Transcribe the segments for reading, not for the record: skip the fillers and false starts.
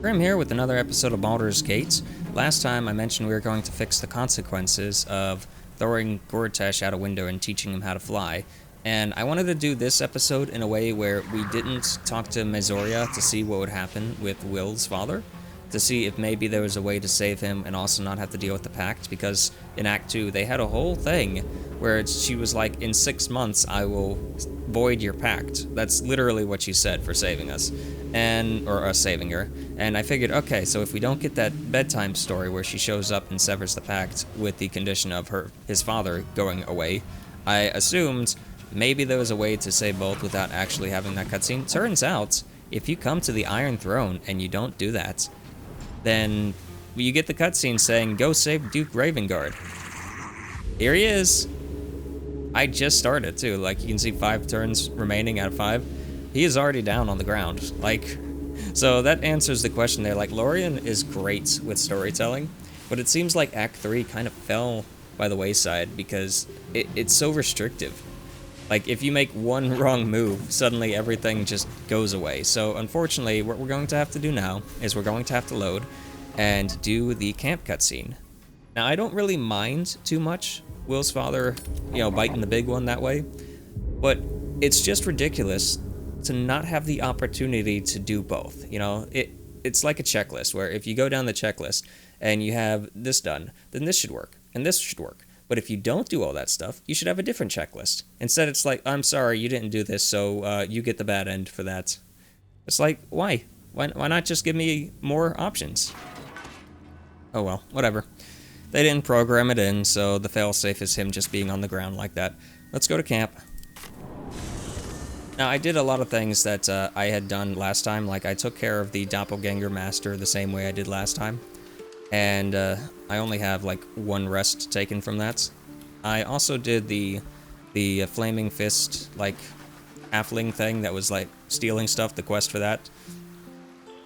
Crim here with another episode of Baldur's Gate. Last time I mentioned we were going to fix the consequences of throwing Gortash out a window and teaching him how to fly. And I wanted to do this episode in a way where we didn't talk to Mezoria to see what would happen with Will's father, to see if maybe there was a way to save him and also not have to deal with the Pact, because in Act 2 they had a whole thing where she was like, in 6 months I will void your Pact. That's literally what she said for saving us, or us saving her. And I figured, okay, so if we don't get that bedtime story where she shows up and severs the Pact with the condition of his father going away, I assumed maybe there was a way to save both without actually having that cutscene. Turns out, if you come to the Iron Throne and you don't do that, then you get the cutscene saying, go save Duke Ravengard. Here he is. I just started too, like you can see 5 turns remaining out of 5. He is already down on the ground, like, so that answers the question there. Like, Lorien is great with storytelling, but it seems like Act 3 kind of fell by the wayside because it's so restrictive. Like, if you make one wrong move, suddenly everything just goes away. So, unfortunately, what we're going to have to do now is we're going to have to load and do the camp cutscene. Now, I don't really mind too much Will's father, biting the big one that way, but it's just ridiculous to not have the opportunity to do both. It's like a checklist, where if you go down the checklist and you have this done, then this should work, and this should work. But if you don't do all that stuff, you should have a different checklist. Instead, it's like, I'm sorry, you didn't do this, so you get the bad end for that. It's like, why? Why not just give me more options? Oh well, whatever. They didn't program it in, so the failsafe is him just being on the ground like that. Let's go to camp. Now, I did a lot of things that I had done last time, like I took care of the Doppelganger Master the same way I did last time. And I only have like 1 rest taken from that. I also did the Flaming Fist, like, halfling thing that was like stealing stuff, the quest for that.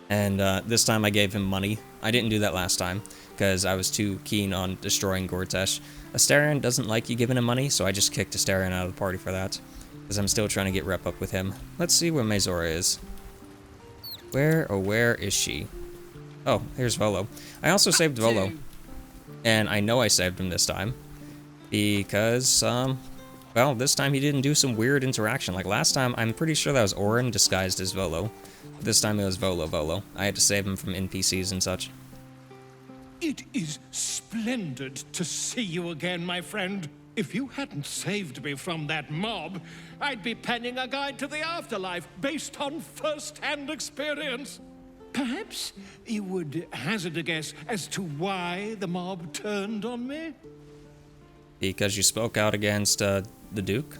And this time I gave him money. I didn't do that last time, because I was too keen on destroying Gortash. Astarion doesn't like you giving him money, so I just kicked Astarion out of the party for that, because I'm still trying to get rep up with him. Let's see where Mezoria is. Where is she? Oh, here's Volo. I also saved Volo, and I know I saved him this time, because, well, this time he didn't do some weird interaction. Like last time, I'm pretty sure that was Orin disguised as Volo. But this time it was Volo. I had to save him from NPCs and such. It is splendid to see you again, my friend. If you hadn't saved me from that mob, I'd be penning a guide to the afterlife based on first-hand experience. Perhaps you would hazard a guess as to why the mob turned on me? Because you spoke out against, the Duke?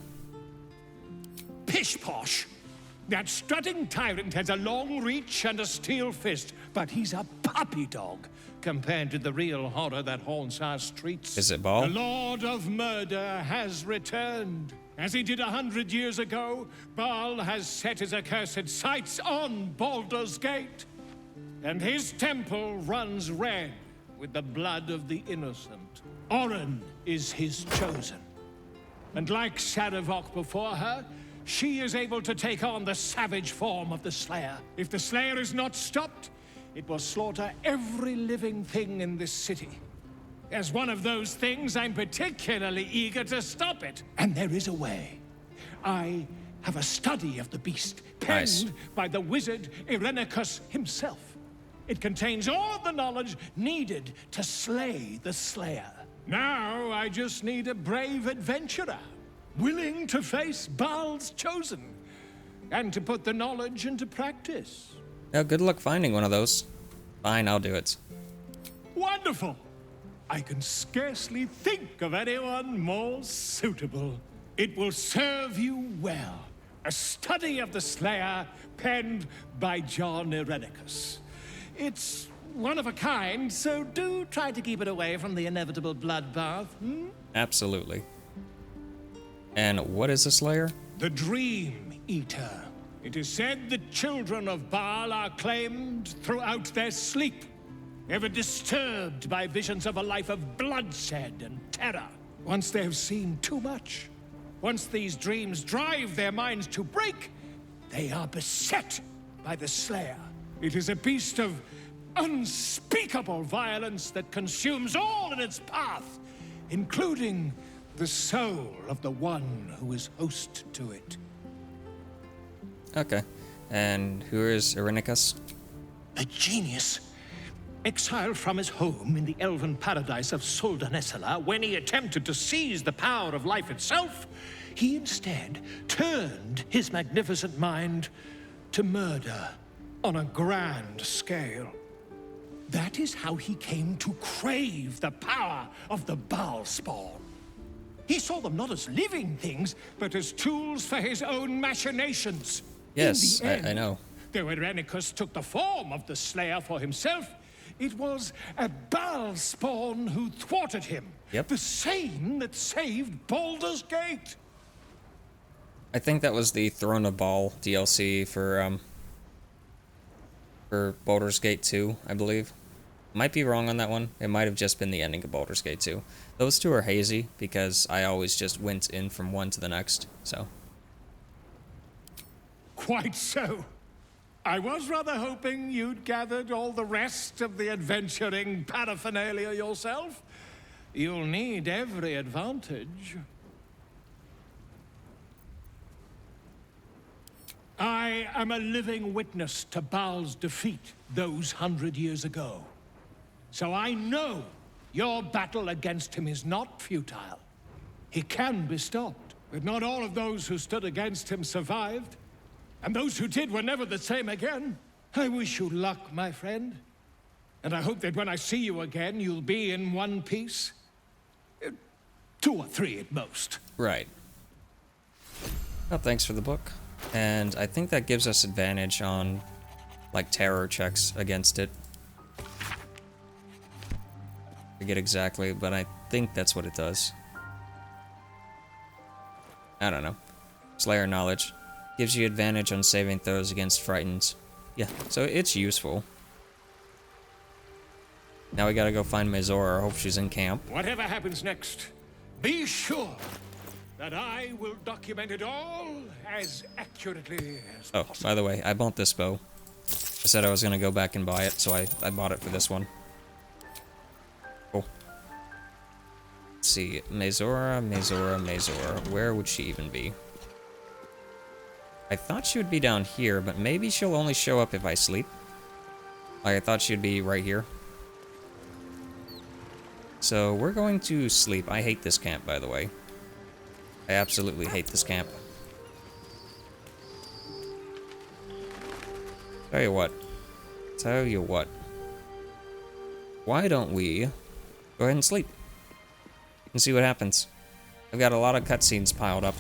Pish-posh! That strutting tyrant has a long reach and a steel fist, but he's a puppy dog compared to the real horror that haunts our streets. Is it Ball? The Lord of Murder has returned. As he did 100 years ago, Baal has set his accursed sights on Baldur's Gate. And his temple runs red with the blood of the innocent. Orin is his chosen. And like Sarevok before her, she is able to take on the savage form of the Slayer. If the Slayer is not stopped, it will slaughter every living thing in this city. As one of those things, I'm particularly eager to stop it. And there is a way. I have a study of the beast, penned by the wizard Irenicus himself. It contains all the knowledge needed to slay the Slayer. Now I just need a brave adventurer, willing to face Baal's chosen, and to put the knowledge into practice. Yeah, good luck finding one of those. Fine, I'll do it. Wonderful! I can scarcely think of anyone more suitable. It will serve you well. A study of the Slayer, penned by John Irenicus. It's one of a kind, so do try to keep it away from the inevitable bloodbath, Absolutely. And what is a Slayer? The Dream Eater. It is said the children of Baal are claimed throughout their sleep, ever disturbed by visions of a life of bloodshed and terror. Once they have seen too much, once these dreams drive their minds to break, they are beset by the Slayer. It is a beast of unspeakable violence that consumes all in its path, including the soul of the one who is host to it. Okay. And who is Irenicus? A genius, exiled from his home in the elven paradise of Soldanessala when he attempted to seize the power of life itself, he instead turned his magnificent mind to murder on a grand scale. That is how he came to crave the power of the Baal spawn. He saw them not as living things, but as tools for his own machinations. Yes, In the end, I know. though Irenicus took the form of the Slayer for himself, it was a Baal spawn who thwarted him. Yep. The same that saved Baldur's Gate. I think that was the Throne of Baal DLC for Baldur's Gate 2, I believe. Might be wrong on that one. It might have just been the ending of Baldur's Gate 2. Those two are hazy because I always just went in from one to the next, so. Quite so. I was rather hoping you'd gathered all the rest of the adventuring paraphernalia yourself. You'll need every advantage. I am a living witness to Baal's defeat those 100 years ago. So I know your battle against him is not futile. He can be stopped, but not all of those who stood against him survived. And those who did were never the same again. I wish you luck, my friend. And I hope that when I see you again, you'll be in one piece. 2 or 3 at most. Right. Well, thanks for the book. And I think that gives us advantage on, like, terror checks against it. Forget exactly, but I think that's what it does. I don't know. Slayer knowledge. Gives you advantage on saving throws against frightened. Yeah, so it's useful. Now we gotta go find Mezora. I hope she's in camp. Whatever happens next, be sure that I will document it all as accurately as Oh, possible. by the way, I bought this bow. I said I was gonna go back and buy it, so I bought it for this one. Cool. Let's see. Mezora. Where would she even be? I thought she would be down here, but maybe she'll only show up if I sleep. Like, I thought she'd be right here. So, we're going to sleep. I hate this camp, by the way. I absolutely hate this camp. Tell you what. Why don't we go ahead and sleep? And see what happens. I've got a lot of cutscenes piled up.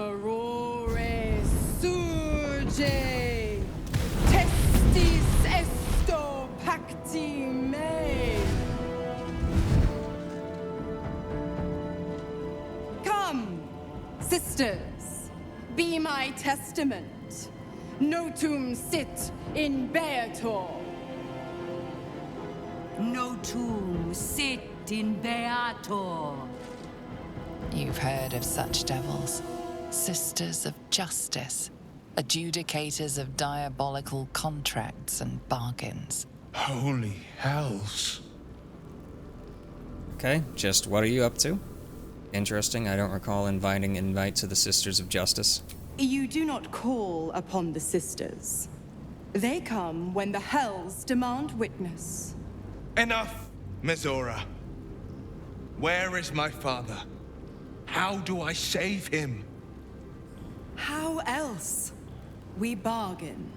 Sorore surge, testis esto pacti me. Come, sisters, be my testament. Notum sit in Beator. Notum sit in Beator. You've heard of such devils. Sisters of justice. Adjudicators of diabolical contracts and bargains. Holy hells. Okay, just what are you up to? Interesting, I don't recall inviting invite to the Sisters of Justice. You do not call upon the sisters. They come when the hells demand witness. Enough, Mezora. Where is my father? How do I save him? How else? We bargain.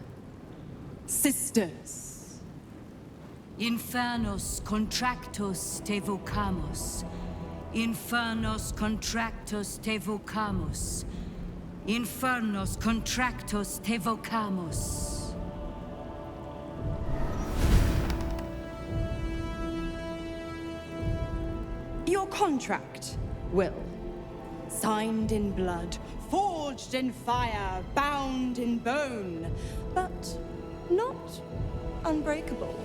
Sisters. Infernos contractos te vocamus. Infernos contractos te vocamus. Infernos contractos te vocamus. contract, Will. Signed in blood, forged in fire, bound in bone, but not unbreakable.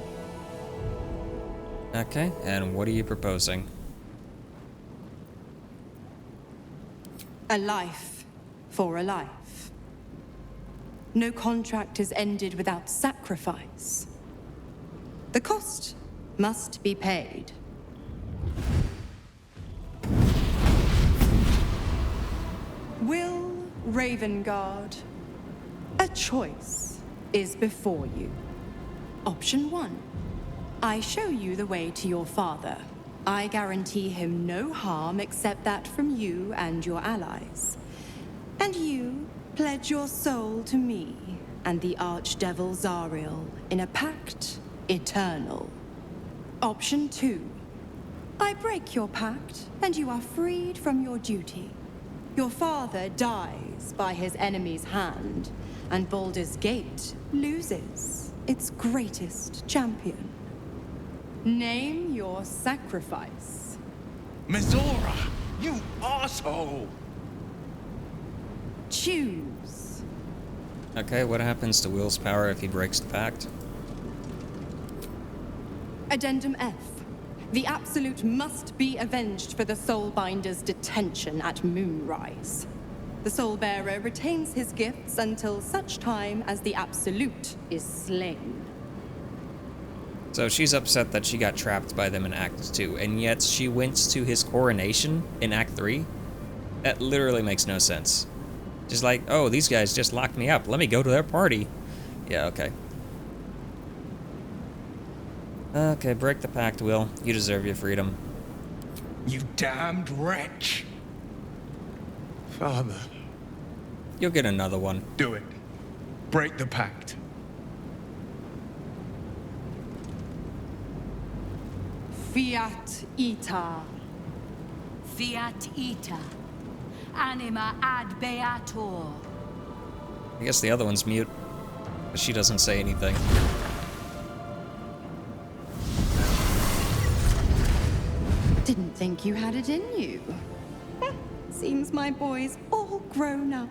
Okay, and what are you proposing? A life for a life. No contract is ended without sacrifice. The cost must be paid. Will Ravengard, a choice is before you. Option 1. I show you the way to your father. I guarantee him no harm except that from you and your allies. And you pledge your soul to me and the Archdevil Zariel in a pact eternal. Option 2. I break your pact and you are freed from your duty. Your father dies by his enemy's hand, and Baldur's Gate loses its greatest champion. Name your sacrifice. Mizora, you asshole! Choose. Okay, what happens to Will's power if he breaks the pact? Addendum F. The Absolute must be avenged for the Soulbinder's detention at Moonrise. The Soulbearer retains his gifts until such time as the Absolute is slain. So she's upset that she got trapped by them in Act 2, and yet she went to his coronation in Act 3? That literally makes no sense. Just like, oh, these guys just locked me up. Let me go to their party. Yeah, okay. Okay, break the pact, Will. You deserve your freedom. You damned wretch! Father, You'll get another one. do it. Break the pact. Fiat Ita. Fiat ita. Anima ad beator. I guess the other one's mute, but she doesn't say anything. Didn't think you had it in you. Seems my boy's all grown up.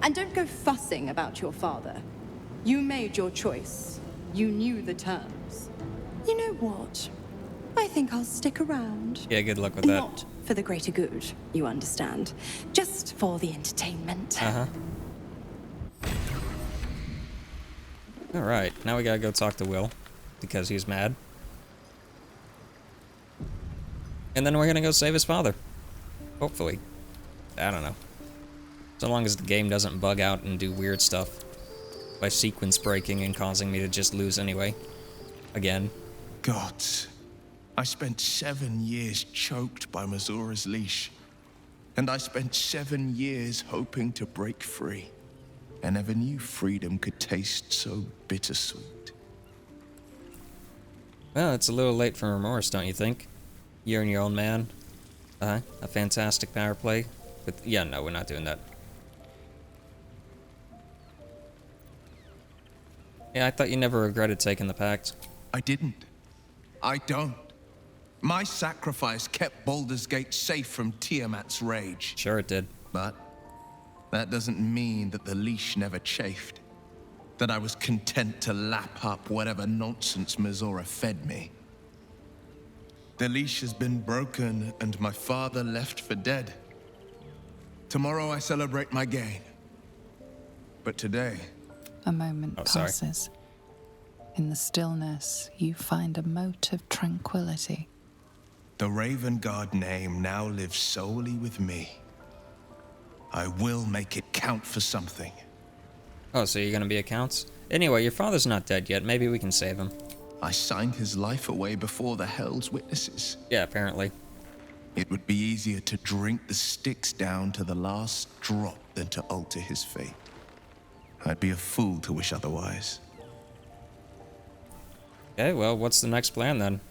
And don't go fussing about your father. You made your choice. You knew the terms. You know what? I think I'll stick around. Yeah, good luck with that. Not for the greater good, you understand. Just for the entertainment. Uh-huh. Alright, now we gotta go talk to Will, because he's mad. And then we're gonna go save his father. Hopefully. I don't know. So long as the game doesn't bug out and do weird stuff. By sequence breaking and causing me to just lose anyway. Again. Gods, I spent 7 years choked by Mizora's leash. And I spent 7 years hoping to break free. I never knew freedom could taste so bittersweet. Well, it's a little late for remorse, don't you think? You're your own man. A fantastic power play. But yeah, no, we're not doing that. Yeah, I thought you never regretted taking the pact. I didn't. I don't. My sacrifice kept Baldur's Gate safe from Tiamat's rage. Sure it did. But that doesn't mean that the leash never chafed. That I was content to lap up whatever nonsense Mizora fed me. The leash has been broken and my father left for dead. Tomorrow I celebrate my gain. But today... A moment sorry. passes. In the stillness, you find a mote of tranquility. The Ravengard name now lives solely with me. I will make it count for something. Oh, so you're gonna be accounts? Anyway, your father's not dead yet. Maybe we can save him. I signed his life away before the Hell's witnesses. Yeah, apparently. It would be easier to drink the sticks down to the last drop than to alter his fate. I'd be a fool to wish otherwise. Okay, well, what's the next plan then?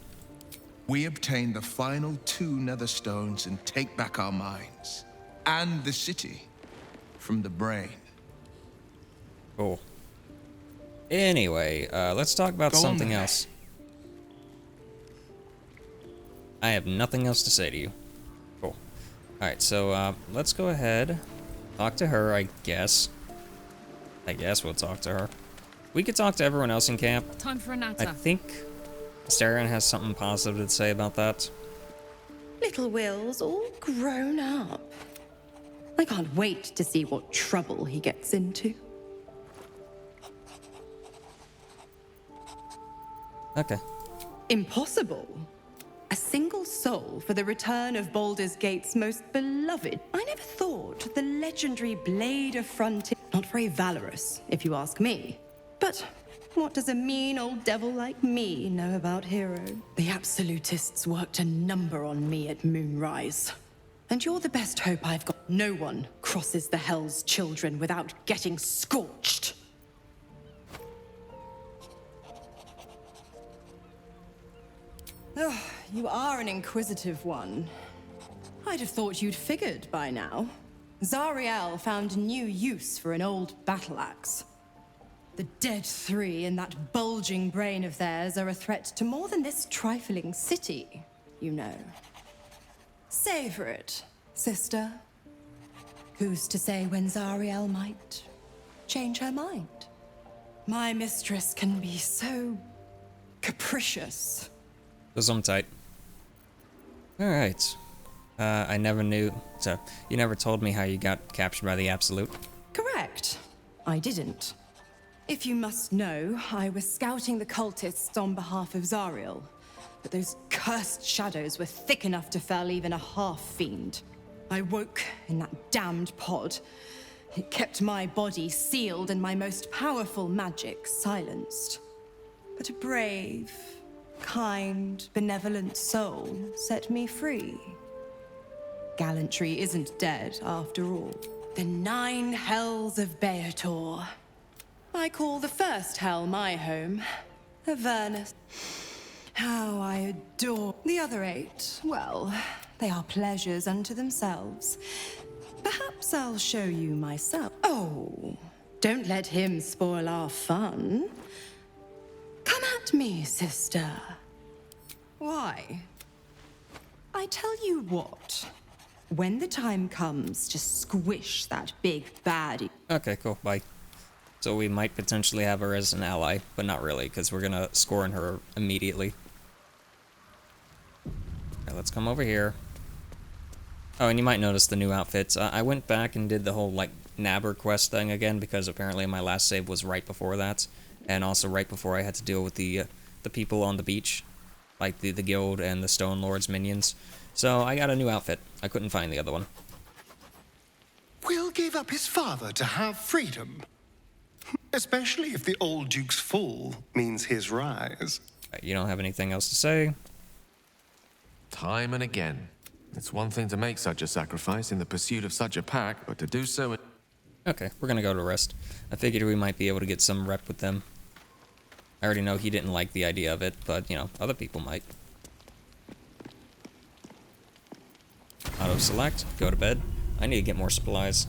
We obtain the final 2 Netherstones and take back our minds. And the city. From the brain. Cool. Anyway, let's talk about Go on something then. else. I have nothing else to say to you. Cool. Alright, so let's go ahead. Talk to her, I guess. I guess we'll talk to her. We could talk to everyone else in camp. Time for a I natter. think Astarion has something positive to say about that. Little Will's all grown up. I can't wait to see what trouble he gets into. Okay. Impossible. A single soul for the return of Baldur's Gate's most beloved. I never thought the legendary Blade of Frontier. Not very valorous, if you ask me. But what does a mean old devil like me know about hero? The Absolutists worked a number on me at Moonrise. And you're the best hope I've got. No one crosses the Hell's Children without getting scorched. Oh, you are an inquisitive one. I'd have thought you'd figured by now. Zariel found new use for an old battle axe. The dead three in that bulging brain of theirs are a threat to more than this trifling city, you know. Savor it, sister. Who's to say when Zariel might change her mind? My mistress can be so capricious. I'm tight. Alright. I never knew. So, you never told me how you got captured by the Absolute. Correct. I didn't. If you must know, I was scouting the cultists on behalf of Zariel. But those cursed shadows were thick enough to fell even a half-fiend. I woke in that damned pod. It kept my body sealed and my most powerful magic silenced. But a brave, kind, benevolent soul set me free. Gallantry isn't dead, after all. The 9 hells of Beator. I call the first hell my home, Avernus. How I adore the other 8. Well, they are pleasures unto themselves. Perhaps I'll show you myself. Oh, don't let him spoil our fun. Come at me, sister. Why? I tell you what. When the time comes, just squish that big baddie. Okay, cool. Bye. So we might potentially have her as an ally, but not really, because we're gonna scorn her immediately. Okay, let's come over here. Oh, and you might notice the new outfits. I went back and did the whole, like, Nabber quest thing again, because apparently my last save was right before that, and also right before I had to deal with the people on the beach, like the guild and the Stone Lord's minions. So I got a new outfit. I couldn't find the other one. Will gave up his father to have freedom. Especially if the old Duke's fall means his rise. You don't have anything else to say? Time and again. It's one thing to make such a sacrifice in the pursuit of such a pack, but to do so... Okay, we're gonna go to rest. I figured we might be able to get some rep with them. I already know he didn't like the idea of it, but, you know, other people might. Auto-select, go to bed. I need to get more supplies.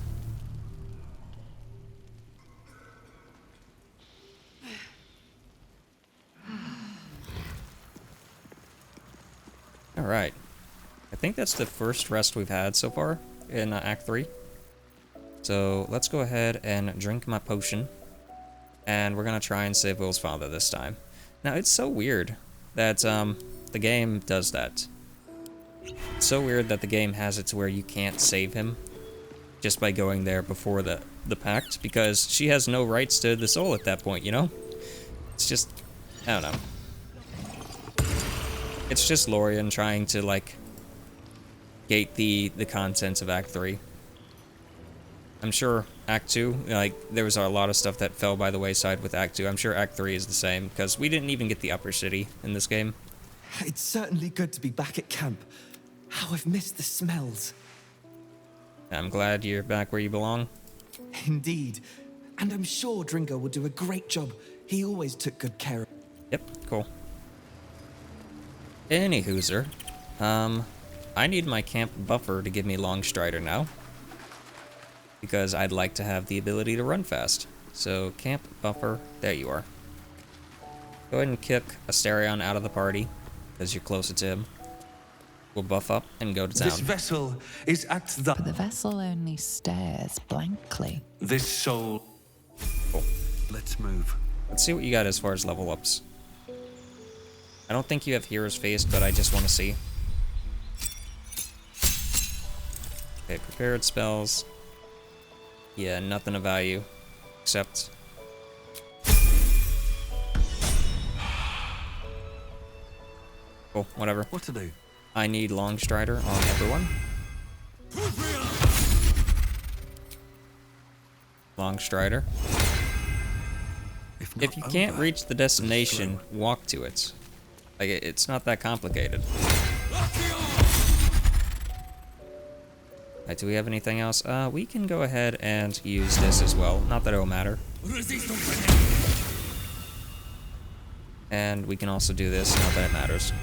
Alright. I think that's the first rest we've had so far in Act 3. So let's go ahead and drink my potion. And we're gonna try and save Will's father this time. Now, it's so weird that the game does that. It's so weird that the game has it to where you can't save him just by going there before the pact, because she has no rights to the soul at that point, you know? It's just, I don't know. It's just Lorien trying to, like, gate the contents of Act 3. I'm sure Act 2, like, there was a lot of stuff that fell by the wayside with Act 2. I'm sure Act 3 is the same, because we didn't even get the upper city in this game. It's certainly good to be back at camp. How I've missed the smells. I'm glad you're back where you belong. Indeed. And I'm sure Dringo will do a great job. He always took good care of... Yep, cool. Any hooser. I need my camp buffer to give me Long Strider now. Because I'd like to have the ability to run fast. So, camp buffer, there you are. Go ahead and kick Astarion out of the party, because you're closer to him. We'll buff up and go to town. This vessel is at the... But the vessel only stares blankly. This soul... Cool. Let's move. Let's see what you got as far as level ups. I don't think you have Hero's Feast, but I just want to see. Okay, prepared spells. Yeah, nothing of value. Except... Cool, whatever. What to do? I need Longstrider on everyone. Longstrider. If you can't reach the destination, walk to it. Like, it's not that complicated. Alright, do we have anything else? We can go ahead and use this as well. Not that it'll matter. And we can also do this, not that it matters.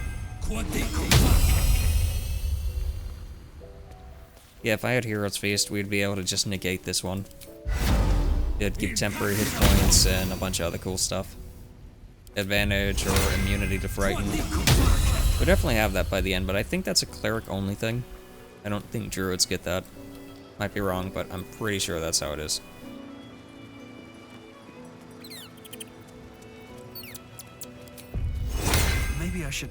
Yeah, if I had Hero's Feast, we'd be able to just negate this one. It'd give temporary hit points and a bunch of other cool stuff. Advantage or immunity to frighten. We'll definitely have that by the end, but I think that's a cleric-only thing. I don't think druids get that. Might be wrong, but I'm pretty sure that's how it is. Maybe I should...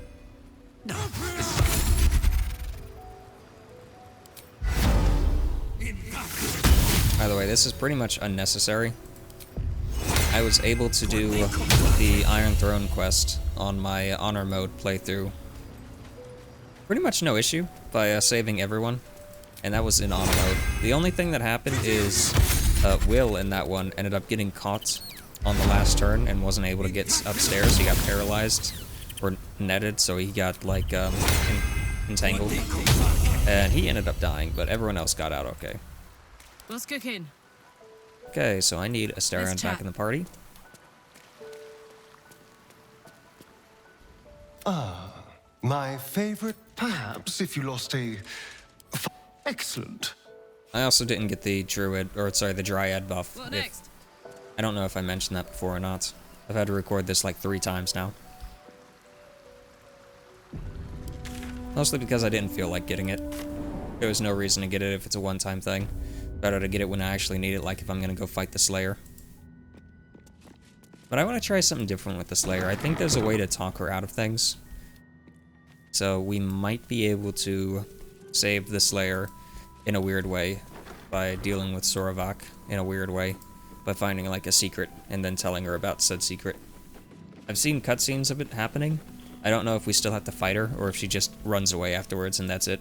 By the way, this is pretty much unnecessary. I was able to do the Iron Throne quest on my Honor Mode playthrough. Pretty much no issue by saving everyone, and that was in Honor Mode. The only thing that happened is Will in that one ended up getting caught on the last turn and wasn't able to get upstairs. He got paralyzed or netted, so he got like entangled, and he ended up dying, but everyone else got out okay. What's cooking? Okay, so I need Astarion back in the party. My favorite, perhaps, if you lost a... Excellent. I also didn't get the Druid, or sorry, the Dryad buff. What next? I don't know if I mentioned that before or not. I've had to record this like 3 times now. Mostly because I didn't feel like getting it. There was no reason to get it if it's a one-time thing. Better to get it when I actually need it, like if I'm gonna go fight the Slayer. But I want to try something different with the Slayer. I think there's a way to talk her out of things. So we might be able to save the Slayer in a weird way by dealing with Soravak in a weird way by finding like a secret and then telling her about said secret. I've seen cutscenes of it happening. I don't know if we still have to fight her or if she just runs away afterwards and that's it.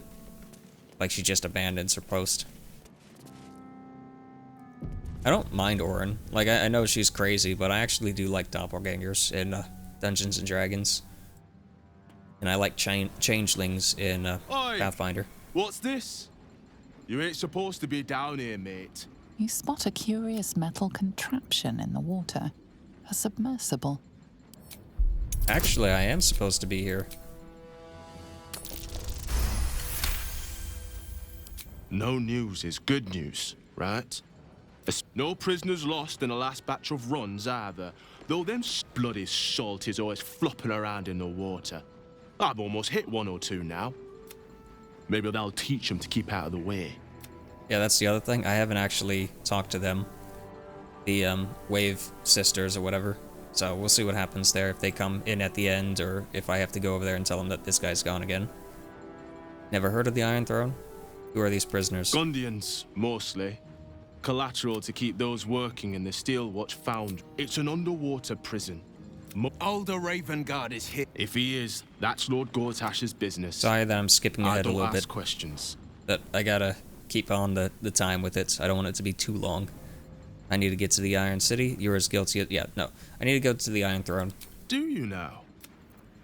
Like she just abandons her post. I don't mind Orin. Like, I know she's crazy, but I actually do like doppelgangers in Dungeons & Dragons. And I like changelings in Pathfinder. What's this? You ain't supposed to be down here, mate. You spot a curious metal contraption in the water. A submersible. Actually, I am supposed to be here. No news is good news, right? No prisoners lost in the last batch of runs either, though them bloody salties always flopping around in the water. I've almost hit 1 or 2 now. Maybe that'll teach them to keep out of the way. Yeah, that's the other thing. I haven't actually talked to them. The Wave Sisters or whatever. So we'll see what happens there, if they come in at the end, or if I have to go over there and tell them that this guy's gone again. Never heard of the Iron Throne? Who are these prisoners? Gundians, mostly. Collateral to keep those working in the Steel Watch found. It's an underwater prison. Older Raven Guard is here. If he is, that's Lord Gortash's business. Sorry that I'm skipping ahead a little bit. I don't ask questions. But I gotta keep on the time with it. I don't want it to be too long. I need to get to the Iron City. You're as guilty as... Yeah, no. I need to go to the Iron Throne. Do you now?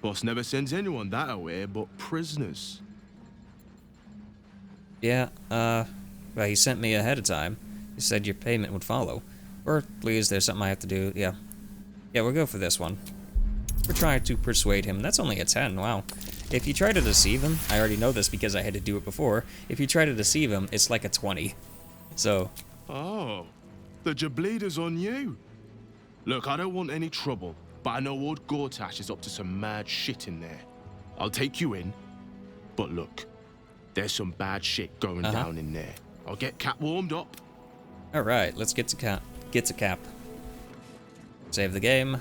Boss never sends anyone that away but prisoners. Yeah, well, he sent me ahead of time. He said your payment would follow. Or, please, there's something I have to do. Yeah. Yeah, we'll go for this one. We're trying to persuade him. That's only a 10, wow. If you try to deceive him, I already know this because I had to do it before. If you try to deceive him, it's like a 20. So... Oh, the Jableda's on you. Look, I don't want any trouble, but I know Lord Gortash is up to some mad shit in there. I'll take you in, But look, there's some bad shit going down in there. I'll get Cap warmed up. All right, let's get to Cap. Save the game.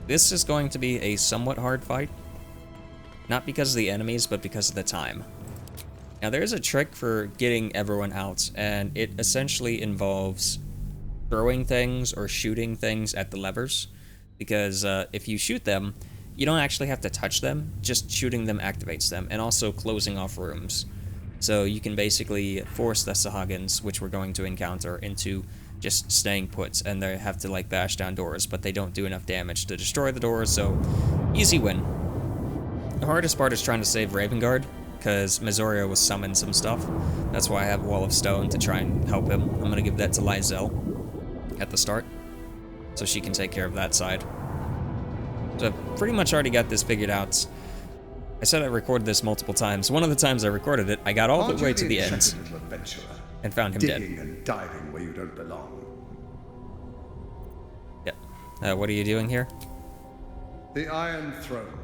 This is going to be a somewhat hard fight. Not because of the enemies, but because of the time. Now, there is a trick for getting everyone out, and it essentially involves throwing things or shooting things at the levers. Because if you shoot them, you don't actually have to touch them, just shooting them activates them, and also closing off rooms. So you can basically force the Sahagins, which we're going to encounter, into just staying put, and they have to like bash down doors, but they don't do enough damage to destroy the doors, so easy win. The hardest part is trying to save Ravengard, because Mizoria was summoned some stuff. That's why I have Wall of Stone to try and help him. I'm going to give that to Lysel at the start, so she can take care of that side. So I've pretty much already got this figured out. I said I recorded this multiple times. One of the times I recorded it, I got all the way to the end and found him dead. And diving where you don't belong. Yep. What are you doing here? The Iron Throne.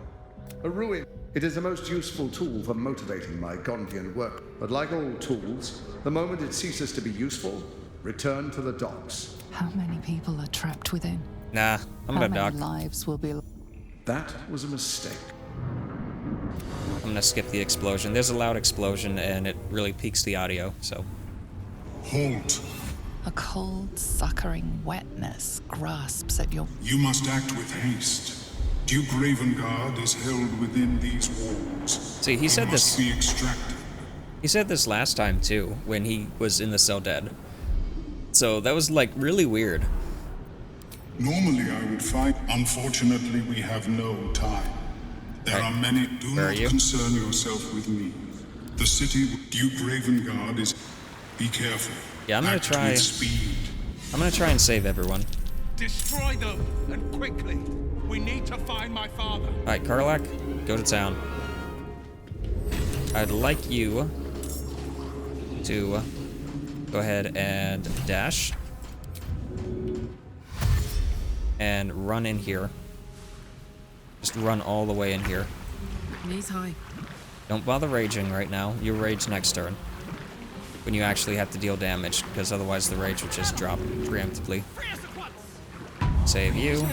A ruin. It is a most useful tool for motivating my Gondian work. But like all tools, the moment it ceases to be useful, return to the docks. How many people are trapped within? Nah, I'm gonna dock. How many lives will be... That was a mistake. I'm gonna skip the explosion. There's a loud explosion, and it really peaks the audio, so... Halt. A cold, suckering wetness grasps at your... You must act with haste. Duke Ravengard is held within these walls. See, he said must this... be extracted. He said this last time, too, when he was in the cell dead. So that was, like, really weird. Normally I would fight. Unfortunately, we have no time. There are many. Do not concern yourself with me. The city Duke Ravengard is... Be careful. Yeah, I'm gonna try... I'm gonna try and save everyone. Destroy them, and quickly. We need to find my father. Alright, Karlach, go to town. I'd like you to go ahead and dash. And run in here. Just run all the way in here. Knees high. Don't bother raging right now. You'll rage next turn. When you actually have to deal damage, because otherwise the rage will just drop preemptively. Save you.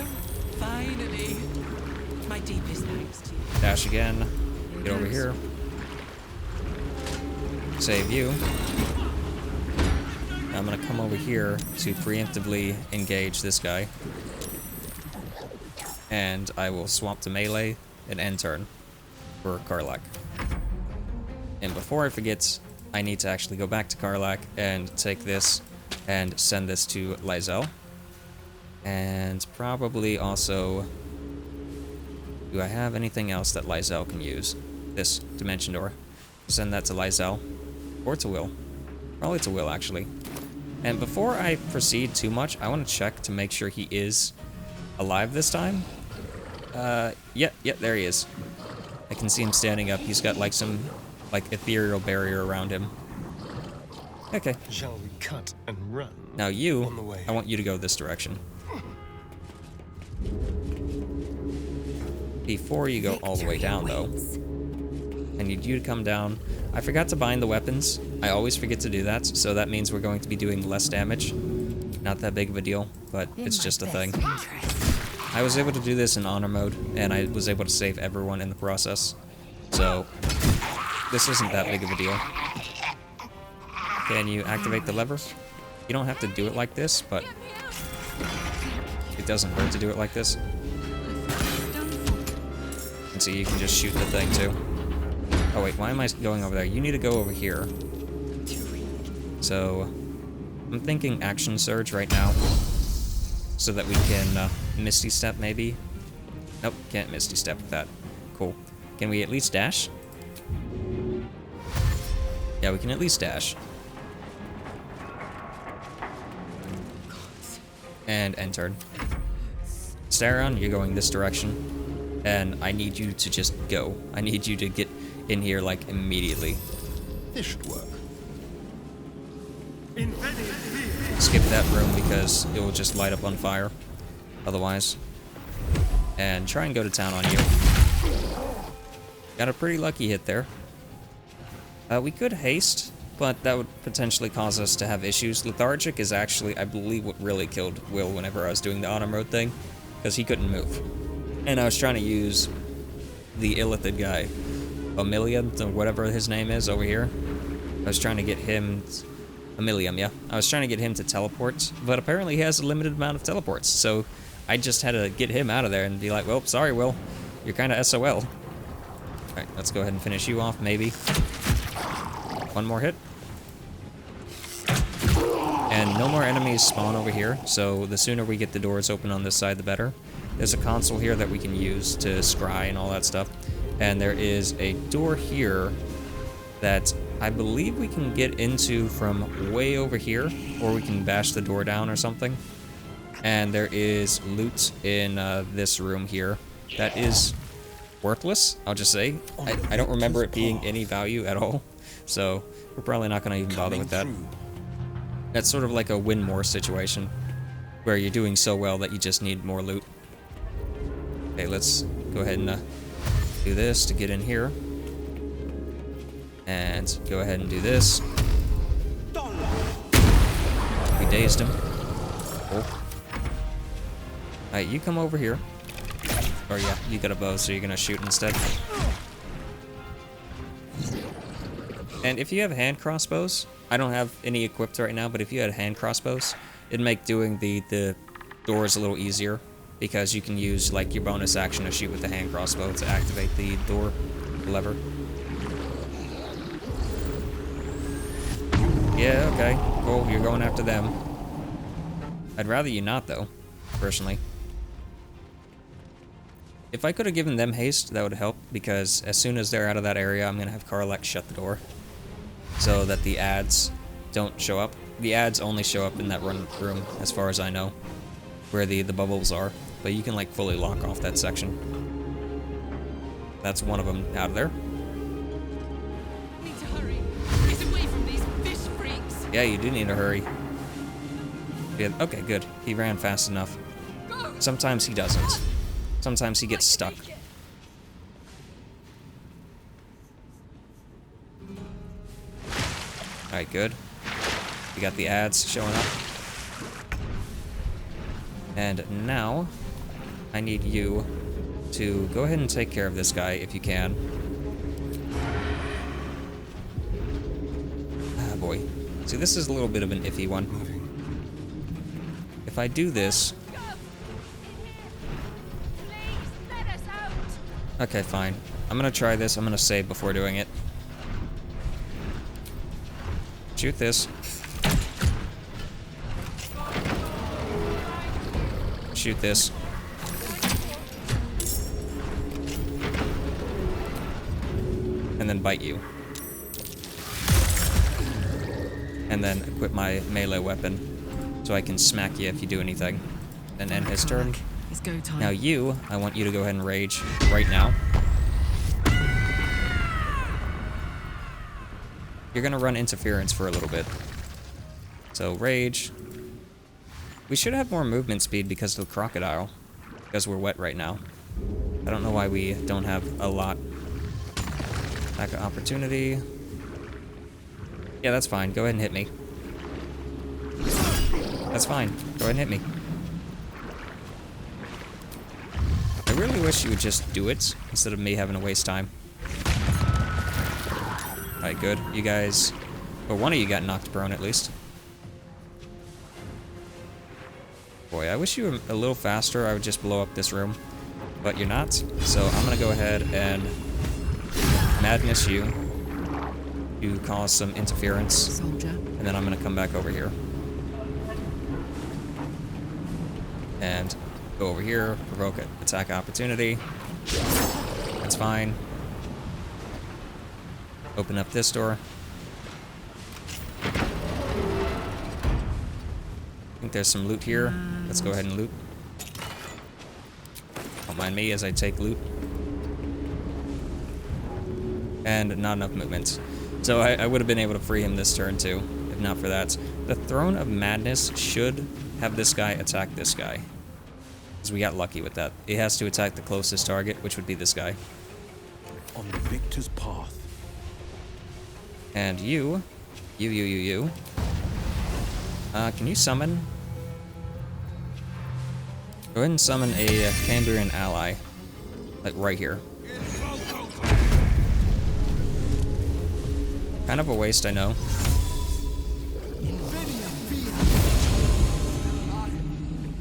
Finally. My deepest thanks to you. Dash again. Get over here. Save you. I'm gonna come over here to preemptively engage this guy. And I will swap to melee and end turn for Karlach. And before I forget, I need to actually go back to Karlach and take this and send this to Lysel. And probably also... Do I have anything else that Lysel can use? This dimension door. Send that to Lysel. Or to Will. Probably to Will, actually. And before I proceed too much, I want to check to make sure he is alive this time. Yeah, there he is. I can see him standing up. He's got like some, like, ethereal barrier around him. Okay. Shall we cut and run? Now you, I want you to go this direction. Before you go all the way down, though, I need you to come down. I forgot to bind the weapons. I always forget to do that, so that means we're going to be doing less damage. Not that big of a deal, but it's just a thing. I was able to do this in honor mode, and I was able to save everyone in the process. So, this isn't that big of a deal. Can you activate the lever? You don't have to do it like this, but it doesn't hurt to do it like this. And so you can just shoot the thing too. Oh wait, why am I going over there? You need to go over here. So, I'm thinking Action Surge right now. So that we can Misty Step maybe? Nope, can't Misty Step with that. Cool. Can we at least dash? Yeah, we can at least dash. And end turn. Staron, you're going this direction. And I need you to just go. I need you to get in here, like, immediately. This should work. Skip that room because it will just light up on fire. Otherwise. And try and go to town on you. Got a pretty lucky hit there. We could haste, but that would potentially cause us to have issues. Lethargic is actually, I believe, what really killed Will whenever I was doing the autumn road thing, because he couldn't move. And I was trying to use the illithid guy, Emilium, or whatever his name is over here. I was trying to get him... Emilium, yeah. I was trying to get him to teleport, but apparently he has a limited amount of teleports, so I just had to get him out of there and be like, well, sorry, Will. You're kind of SOL. Alright, let's go ahead and finish you off, maybe. One more hit. And no more enemies spawn over here, so the sooner we get the doors open on this side, the better. There's a console here that we can use to scry and all that stuff. And there is a door here that I believe we can get into from way over here, or we can bash the door down or something. And there is loot in this room here that is worthless, I'll just say. I don't remember it being any value at all, so we're probably not going to even bother with that. That's sort of like a win more situation, where you're doing so well that you just need more loot. Okay, let's go ahead and do this to get in here. And go ahead and do this. We dazed him. Oh. Alright, you come over here. Or yeah, you got a bow, so you're gonna shoot instead. And if you have hand crossbows, I don't have any equipped right now, but if you had hand crossbows, it'd make doing the doors a little easier, because you can use like your bonus action to shoot with the hand crossbow to activate the door lever. Yeah, okay, cool, you're going after them. I'd rather you not, though, personally. If I could have given them haste, that would help, because as soon as they're out of that area, I'm going to have Karlach shut the door, so that the ads don't show up. The ads only show up in that room, as far as I know, where the bubbles are, but you can, like, fully lock off that section. That's one of them out of there. Need to hurry. Get away from these fish freaks. Yeah, you do need to hurry. Yeah, okay, good. He ran fast enough. Sometimes he doesn't. Sometimes he gets stuck. Alright, good. We got the ads showing up. And now, I need you to go ahead and take care of this guy if you can. Ah, boy. See, this is a little bit of an iffy one. If I do this... Okay, fine. I'm gonna try this. I'm gonna save before doing it. Shoot this. Shoot this. And then bite you. And then equip my melee weapon, so I can smack you if you do anything. And end his turn. It's go time. Now you, I want you to go ahead and rage right now. You're gonna run interference for a little bit. So rage. We should have more movement speed because of the crocodile, because we're wet right now. I don't know why we don't have a lot. Lack of opportunity. Yeah, that's fine. Go ahead and hit me. That's fine. Go ahead and hit me. I really wish you would just do it, instead of me having to waste time. Alright, good. You guys... Well, one of you got knocked prone, at least. Boy, I wish you were a little faster. I would just blow up this room. But you're not. So I'm gonna go ahead and... madness you. To cause some interference. Soldier. And then I'm gonna come back over here. And... go over here, provoke an attack opportunity. That's fine. Open up this door. I think there's some loot here. Let's go ahead and loot. Don't mind me as I take loot. And not enough movement. So I would have been able to free him this turn too, if not for that. The Throne of Madness should have this guy attack this guy. Because we got lucky with that. It has to attack the closest target, which would be this guy. On the victor's path. And you. Can you summon? Go ahead and summon a Cambrian ally. Like right here. Kind of a waste, I know.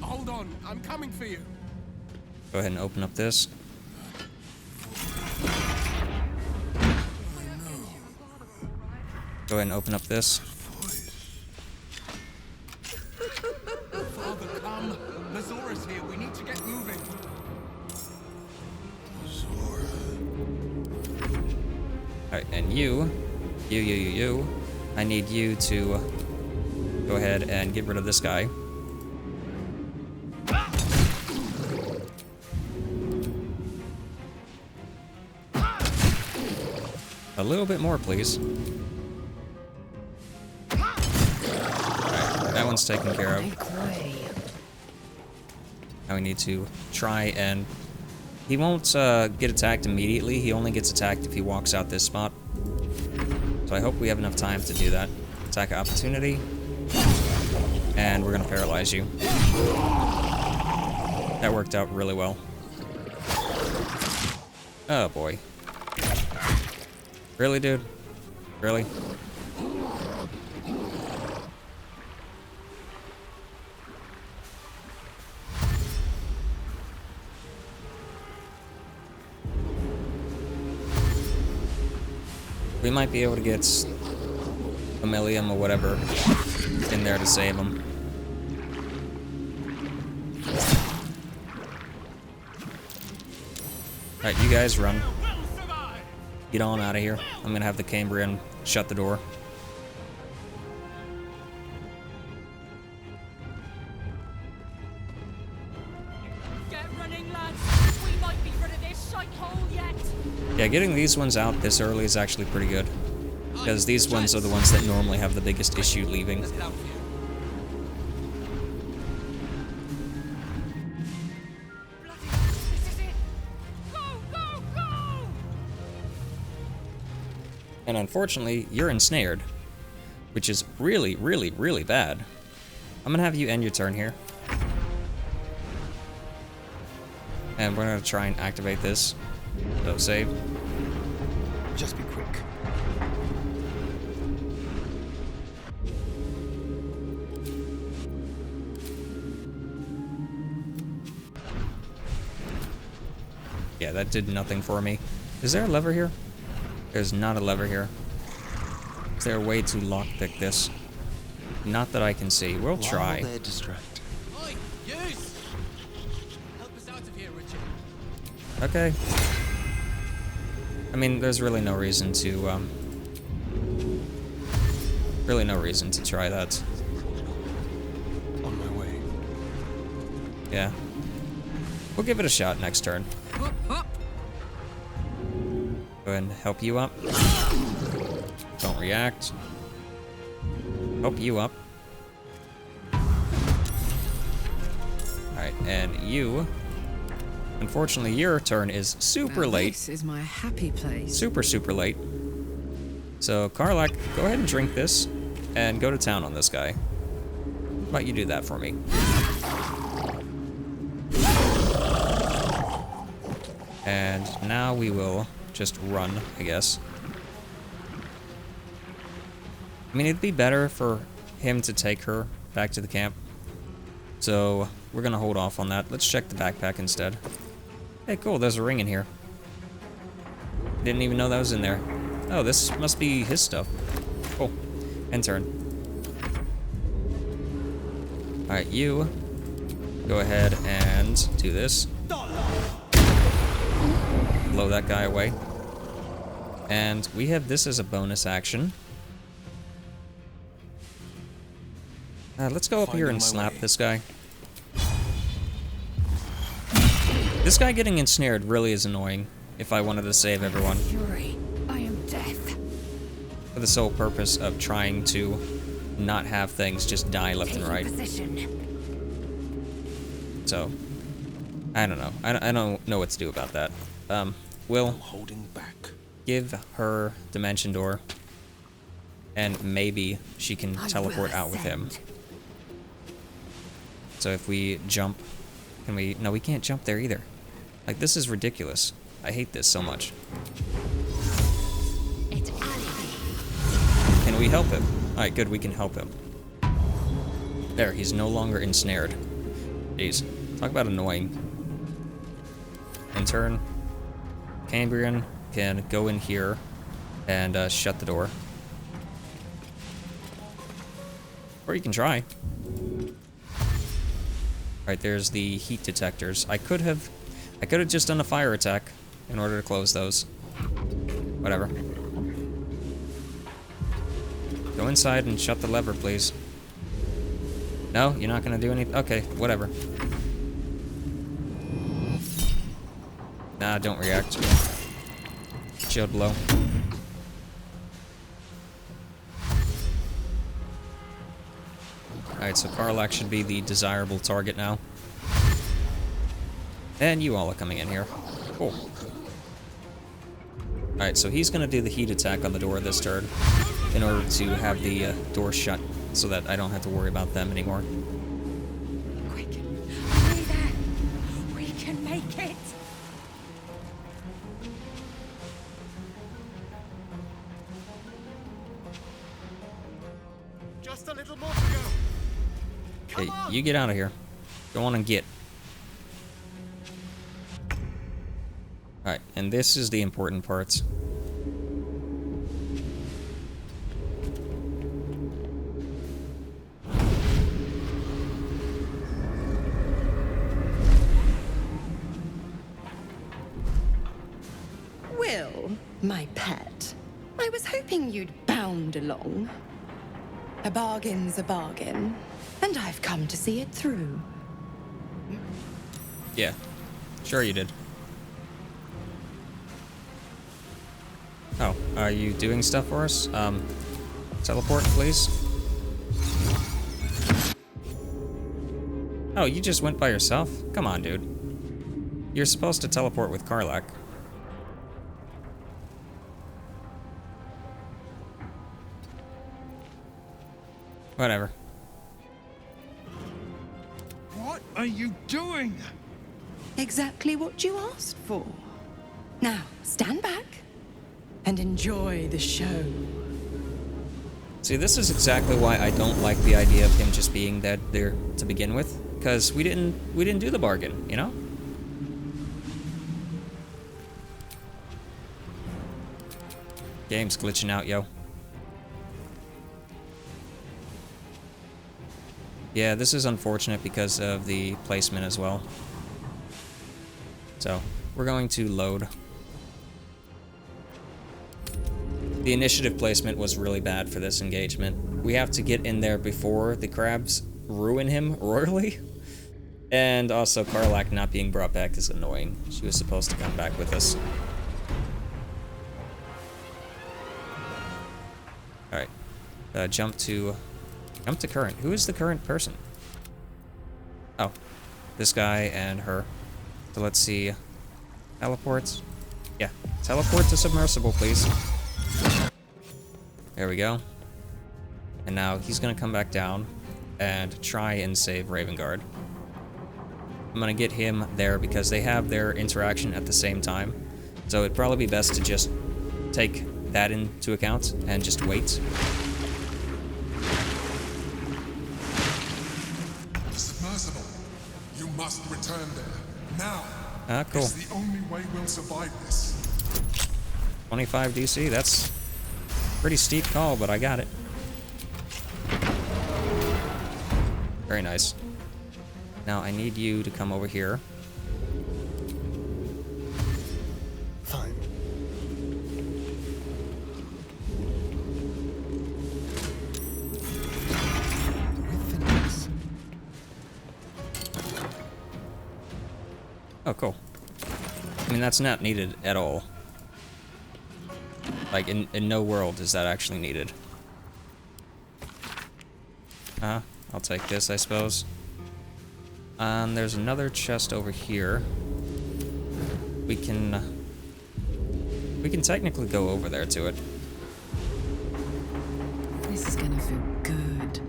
Hold on, I'm coming for you. Go ahead and open up this. Go ahead and open up this. Father, come. Mazora's here. We need to get moving. Alright, and you. I need you to go ahead and get rid of this guy. A little bit more, please. Alright, that one's taken care of. Now we need to try and... He won't get attacked immediately. He only gets attacked if he walks out this spot. So I hope we have enough time to do that. Attack opportunity. And we're gonna paralyze you. That worked out really well. Oh boy. Really, dude? Really? We might be able to get Familium or whatever in there to save him. Alright, you guys run. Get on out of here. I'm gonna have the Cambrian shut the door. Get running, lads. We might be rid of this shithole yet. Yeah, getting these ones out this early is actually pretty good. Because these ones are the ones that normally have the biggest issue leaving. And unfortunately, you're ensnared. Which is really, really, really bad. I'm gonna have you end your turn here. And we're gonna try and activate this. So save. Just be quick. Yeah, that did nothing for me. Is there a lever here? There's not a lever here. Is there a way to lockpick this? Not that I can see. We'll try. While they're distracted. Oi, yous! Help us out of here, Richard. Okay. I mean, there's really no reason to, really no reason to try that. On my way. Yeah. We'll give it a shot next turn. Up, up. Go ahead and help you up. Don't react. Help you up. Alright, and you... Unfortunately, your turn is super late. This is my happy place. Super, super late. So, Karlach, go ahead and drink this, and go to town on this guy. How about you do that for me? And now we will just run, I guess. I mean, it'd be better for him to take her back to the camp. So, we're gonna hold off on that. Let's check the backpack instead. Hey, cool, there's a ring in here. Didn't even know that was in there. Oh, this must be his stuff. Cool. End turn. Alright, you go ahead and do this. Blow that guy away. And we have this as a bonus action. Let's go up here and slap this guy. This guy getting ensnared really is annoying if I wanted to save everyone. Fury, I am death. For the sole purpose of trying to not have things just die left and right. So, I don't know. I don't know what to do about that. Will, I'm holding back. give her Dimension Door. And we'll go ahead and activate this. So, we're gonna hold off on that. Let's check the backpack instead. Hey, cool, there's a ring in here. Oh, this must be his stuff. Dimension Door. and maybe she can teleport out with him. So if we jump, can we? No, we can't jump there either. Like, this is ridiculous. I hate this so much. Can we help him? Alright, good, we can help him. There, he's no longer ensnared. Jeez, talk about annoying. In turn, Cambrian can go in here and shut the door. Or you can try. Alright, there's the heat detectors. I could have just done a fire attack in order to close those. Whatever. Go inside and shut the lever, please. No, you're not gonna do anything? Okay, whatever. Nah, don't react. Shield low. Alright, so Karlach should be the desirable target now. And you all are coming in here. Cool. Alright, so he's gonna do the heat attack on the door this turn in order to have the door shut so that I don't have to worry about them anymore. Quick, hurry there. We can make it. Just a little more to go. Hey, you get out of here. Go on and get. Alright, and this is the important parts. Will, my pet, I was hoping you'd bound along. A bargain's a bargain, and I've come to see it through. Yeah, sure you did. Oh, are you doing stuff for us? Teleport, please. Oh, you just went by yourself? Come on, dude. You're supposed to teleport with Karlach. Whatever. What are you doing? Exactly what you asked for. Now, stand back and enjoy the show. See, this is exactly why I don't like the idea of him just being there to begin with, because we didn't do the bargain, you know? Game's glitching out, yo. Yeah, this is unfortunate because of the placement as well. So, we're going to load. The initiative placement was really bad for this engagement. We have to get in there before the crabs ruin him royally. And also, Karlach not being brought back is annoying. She was supposed to come back with us. Alright. Jump to current. Who is the current person? Oh, this guy and her. So let's see. Teleports. Yeah, teleport to submersible, please. There we go. And now he's gonna come back down and try and save Ravengard. I'm gonna get him there because they have their interaction at the same time. So it'd probably be best to just take that into account and just wait. Submersible. You must return there. Now. Ah, cool. It's the only way we'll survive this. 25 DC, that's a pretty steep call, but I got it. Very nice. Now I need you to come over here. Fine. Oh, cool. I mean, that's not needed at all. Like, in no world is that actually needed. I'll take this, I suppose. There's another chest over here. We can technically go over there to it. This is gonna feel good.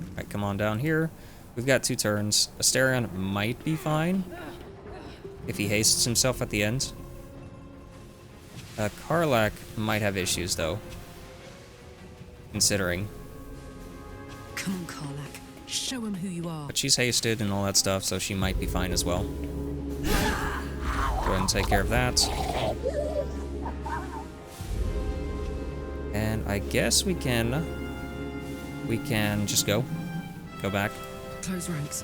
Alright, come on down here. We've got 2 turns. Asterion might be fine if he hastes himself at the end. Karlach might have issues, though. Considering. Come on, Karlach. Show him who you are. But she's hasted and all that stuff, so she might be fine as well. Go ahead and take care of that. And I guess we can just go back. Close ranks.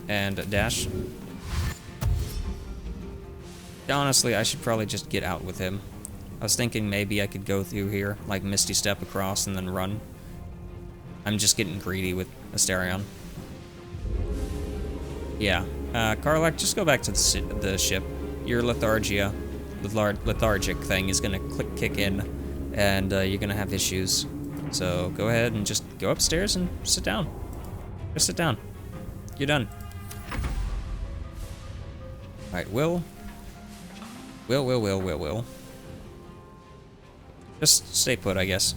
And dash. Honestly, I should probably just get out with him. I was thinking maybe I could go through here, like Misty Step across and then run. I'm just getting greedy with Asterion. Yeah, Karlach, just go back to the ship. Your lethargic thing is gonna kick in, and you're gonna have issues. So go ahead and just go upstairs and sit down. Just sit down. You're done. Alright, Will. Just stay put, I guess.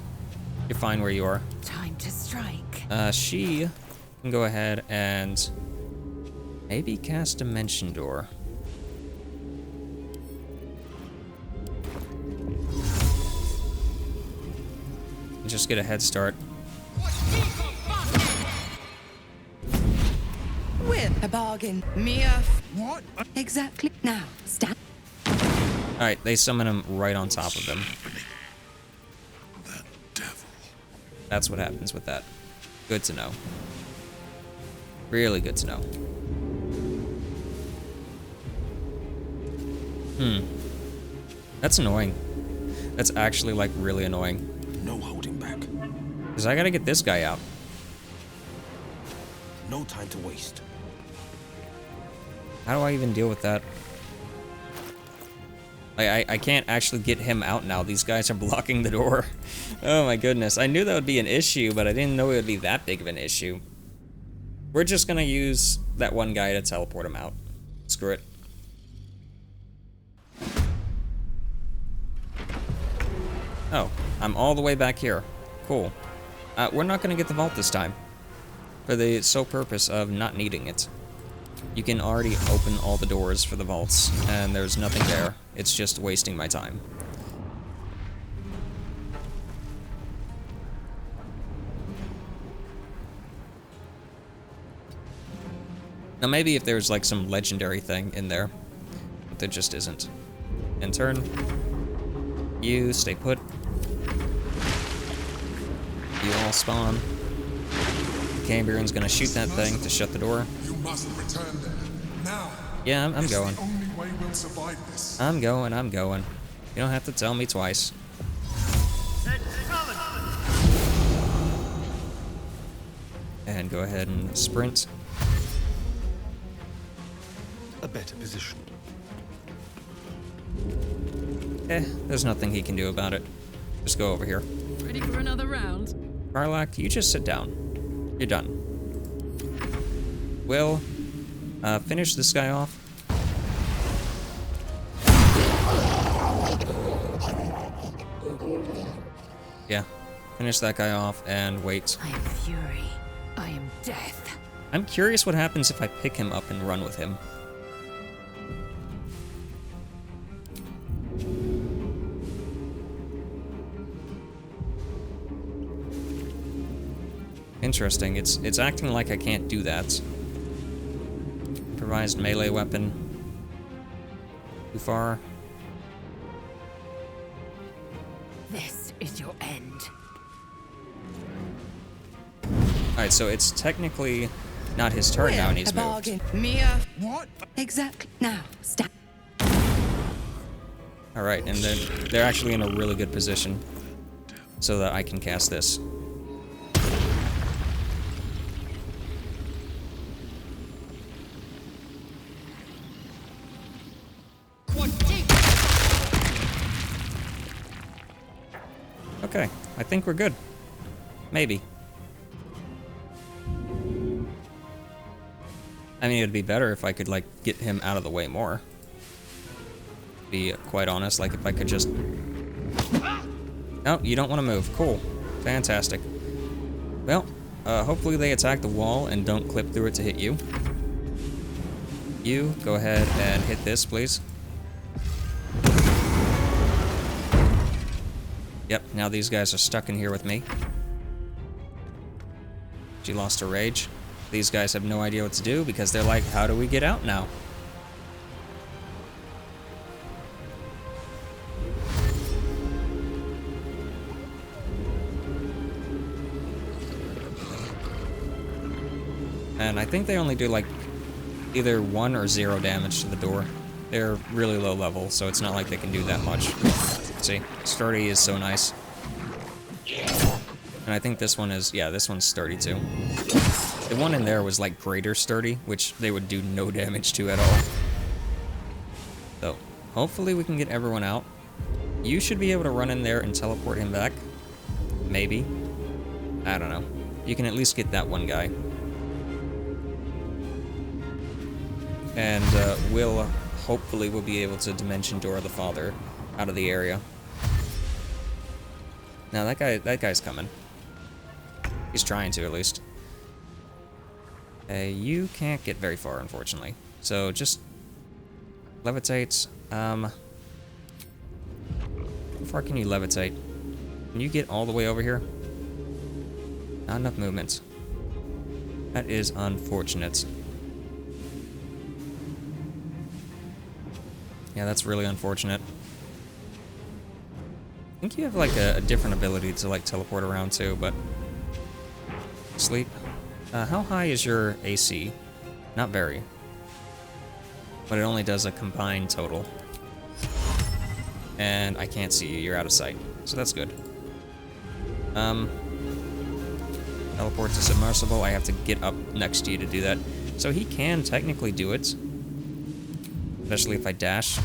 You're fine where you are. Time to strike. She can go ahead and maybe cast Dimension Door. Just get a head start. With a bargain. Mia. What? Exactly. Now, stand. Alright, they summon him right on top of them. That devil. That's what happens with that. Good to know. Really good to know. That's annoying. That's actually, like, really annoying. No holding back. Because I gotta get this guy out. No time to waste. How do I even deal with that? I can't actually get him out now. These guys are blocking the door. Oh my goodness. I knew that would be an issue, but I didn't know it would be that big of an issue. We're just gonna use that one guy to teleport him out. Screw it. Oh, I'm all the way back here. Cool. We're not gonna get the vault this time. For the sole purpose of not needing it. You can already open all the doors for the vaults, and there's nothing there. It's just wasting my time. Now maybe if there's like some legendary thing in there, but there just isn't. End turn. You stay put. You all spawn. Cambrion's gonna shoot that thing to shut the door. You must return there. Now. Yeah, I'm going. The only way we'll survive this. I'm going. You don't have to tell me twice. And go ahead and sprint. A better position. There's nothing he can do about it. Just go over here. Ready for another round? Karlach, you just sit down. You're done. Will, finish this guy off. Yeah, finish that guy off and wait. I am fury. I am death. I'm curious what happens if I pick him up and run with him. Interesting. It's acting like I can't do that. Improvised melee weapon. Too far. This is your end. Alright, so it's technically not his turn now and he's a moved. bargain. Mia. What? Exactly. Now, stand. Alright, and then they're actually in a really good position so that I can cast this. Okay, I think we're good. Maybe. I mean, it'd be better if I could, like, get him out of the way more. To be quite honest, like, if I could just... No, you don't want to move. Cool. Fantastic. Well, hopefully they attack the wall and don't clip through it to hit you. You, go ahead and hit this, please. Yep, now these guys are stuck in here with me. She lost her rage. These guys have no idea what to do because they're like, how do we get out now? And I think they only do like either 1 or 0 damage to the door. They're really low level, so it's not like they can do that much. See, sturdy is so nice. And I think this one is, yeah, this one's sturdy too. The one in there was like greater sturdy, which they would do no damage to at all. So, hopefully we can get everyone out. You should be able to run in there and teleport him back. Maybe. I don't know. You can at least get that one guy. And Will hopefully will be able to Dimension Door the Father out of the area. Now that guy's coming. He's trying to, at least. You can't get very far, unfortunately. So just levitate. How far can you levitate? Can you get all the way over here? Not enough movement. That is unfortunate. Yeah, that's really unfortunate. I think you have like a different ability to like teleport around too, but... Sleep. How high is your AC? Not very. But it only does a combined total. And I can't see you, you're out of sight. So that's good. Teleport to submersible, I have to get up next to you to do that. So he can technically do it. Especially if I dash. I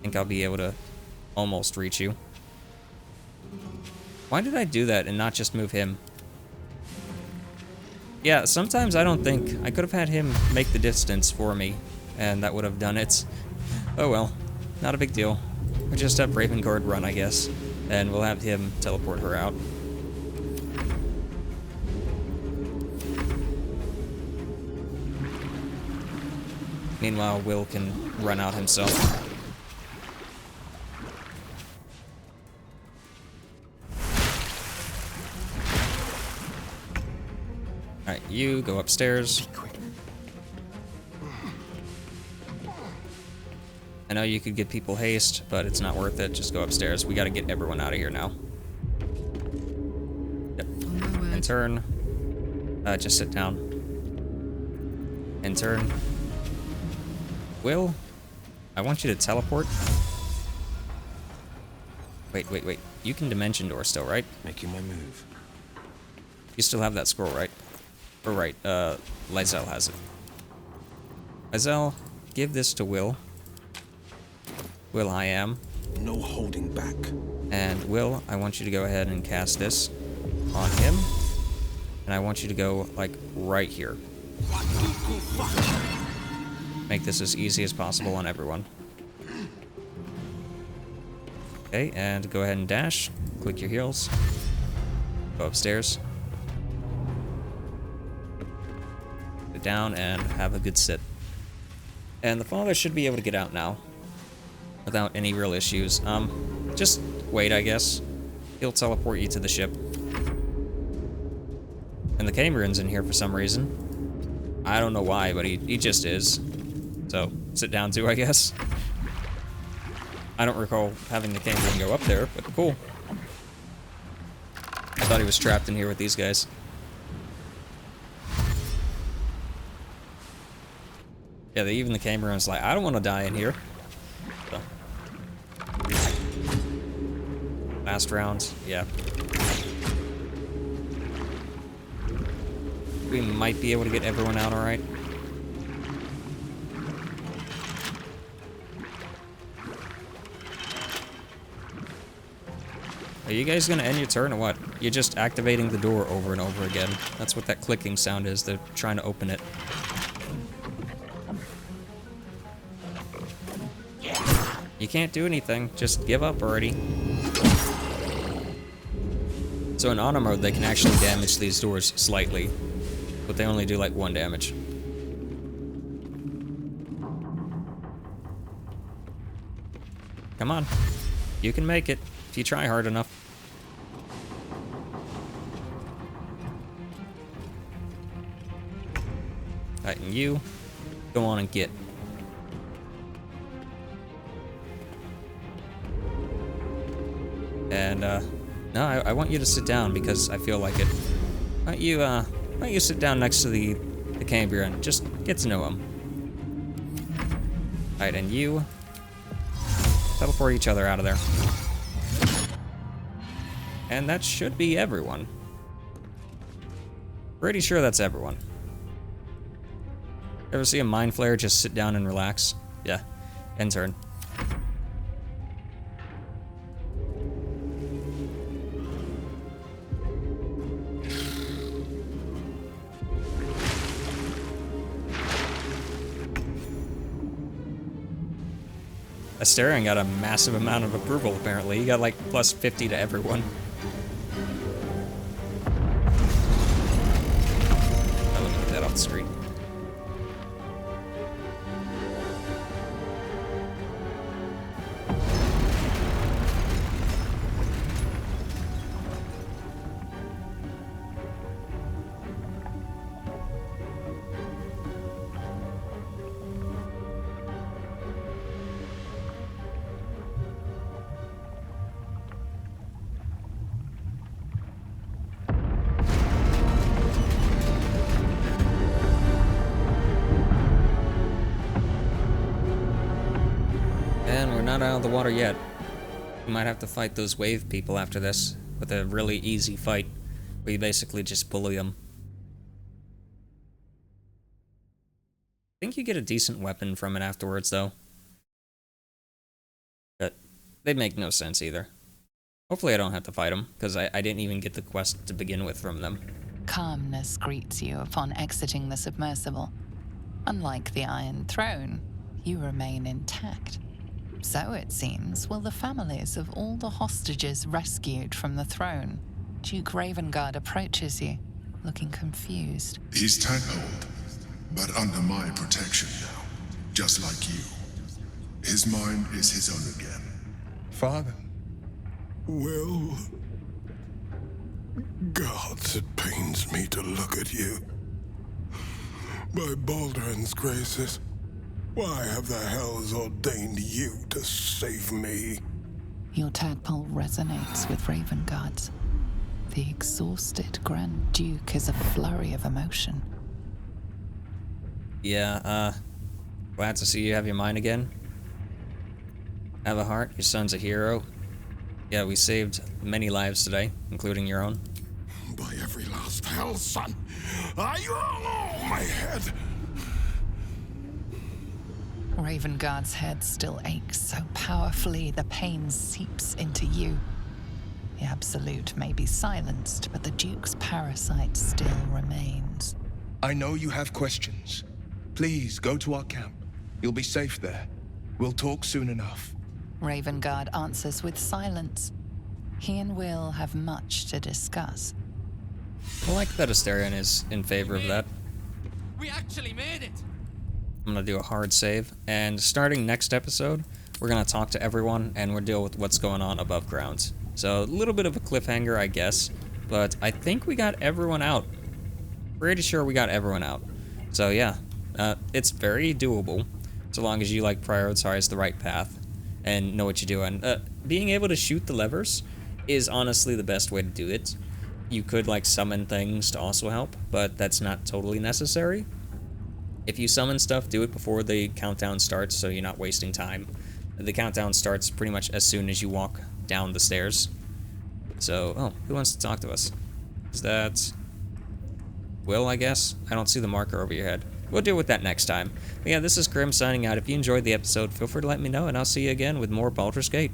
think I'll be able to almost reach you. Why did I do that and not just move him? Yeah, sometimes I don't think... I could have had him make the distance for me, and that would have done it. Oh well, not a big deal. We just have Ravengard run, I guess, and we'll have him teleport her out. Meanwhile, Will can run out himself. Alright, you go upstairs. I know you could give people haste, but it's not worth it. Just go upstairs. We gotta get everyone out of here now. Yep. And turn. Just sit down. And turn. Will, I want you to teleport. Wait. You can Dimension Door still, right? Making my move. You still have that scroll, right? Or right, Lysel has it. Lysel, give this to Will. Will, I am. No holding back. And Will, I want you to go ahead and cast this on him. And I want you to go, like, right here. Make this as easy as possible on everyone. Okay, and go ahead and dash. Click your heels. Go upstairs. Sit down and have a good sit. And the father should be able to get out now. Without any real issues. Just wait, I guess. He'll teleport you to the ship. And the Cameron's in here for some reason. I don't know why, but he just is. So, sit down too, I guess. I don't recall having the Cameron go up there, but cool. I thought he was trapped in here with these guys. Yeah, even the Cameron's like, I don't want to die in here. So. Last round, yeah. We might be able to get everyone out alright. Are you guys gonna end your turn or what? You're just activating the door over and over again. That's what that clicking sound is. They're trying to open it. You can't do anything. Just give up already. So in auto mode, they can actually damage these doors slightly, but they only do like 1 damage. Come on. You can make it if you try hard enough. Alright, and you go on and get. And no, I want you to sit down because I feel like it. Why don't you sit down next to the Cambrian and just get to know him. Alright, and you teleport each other out of there. And that should be everyone. Pretty sure that's everyone. Ever see a mind flayer just sit down and relax? Yeah. End turn. Asterion got a massive amount of approval, apparently. He got like plus 50 to everyone. Oh, let me get that off the screen. Not out of the water yet. We might have to fight those wave people after this with a really easy fight where you basically just bully them. I think you get a decent weapon from it afterwards, though. But they make no sense either. Hopefully I don't have to fight them, because I didn't even get the quest to begin with from them. Calmness greets you upon exiting the submersible. Unlike the Iron Throne, you remain intact. So, it seems, will the families of all the hostages rescued from the throne. Duke Ravengard approaches you, looking confused. He's tackled, but under my protection now, just like you. His mind is his own again. Father? Well, gods, it pains me to look at you. By Baldur's graces, why have the hells ordained you to save me? Your tadpole resonates with Ravengard's. The exhausted Grand Duke is a flurry of emotion. Yeah, glad to see you have your mind again. Have a heart, your son's a hero. Yeah, we saved many lives today, including your own. By every last hell, son, my head. Ravengard's head still aches so powerfully the pain seeps into you. The Absolute may be silenced, but the Duke's parasite still remains. I know you have questions. Please, go to our camp. You'll be safe there. We'll talk soon enough. Ravengard answers with silence. He and Will have much to discuss. I like that Asterion is in favor of that. We actually made it! I'm gonna do a hard save, and starting next episode, we're gonna talk to everyone, and we'll deal with what's going on above ground. So, a little bit of a cliffhanger, I guess, but I think we got everyone out. Pretty sure we got everyone out. So yeah, it's very doable, so long as you, like, prioritize the right path, and know what you're doing. Being able to shoot the levers is honestly the best way to do it. You could, like, summon things to also help, but that's not totally necessary. If you summon stuff, do it before the countdown starts so you're not wasting time. The countdown starts pretty much as soon as you walk down the stairs. So, oh, who wants to talk to us? Is that Will, I guess? I don't see the marker over your head. We'll deal with that next time. But yeah, this is Crim signing out. If you enjoyed the episode, feel free to let me know, and I'll see you again with more Baldur's Gate.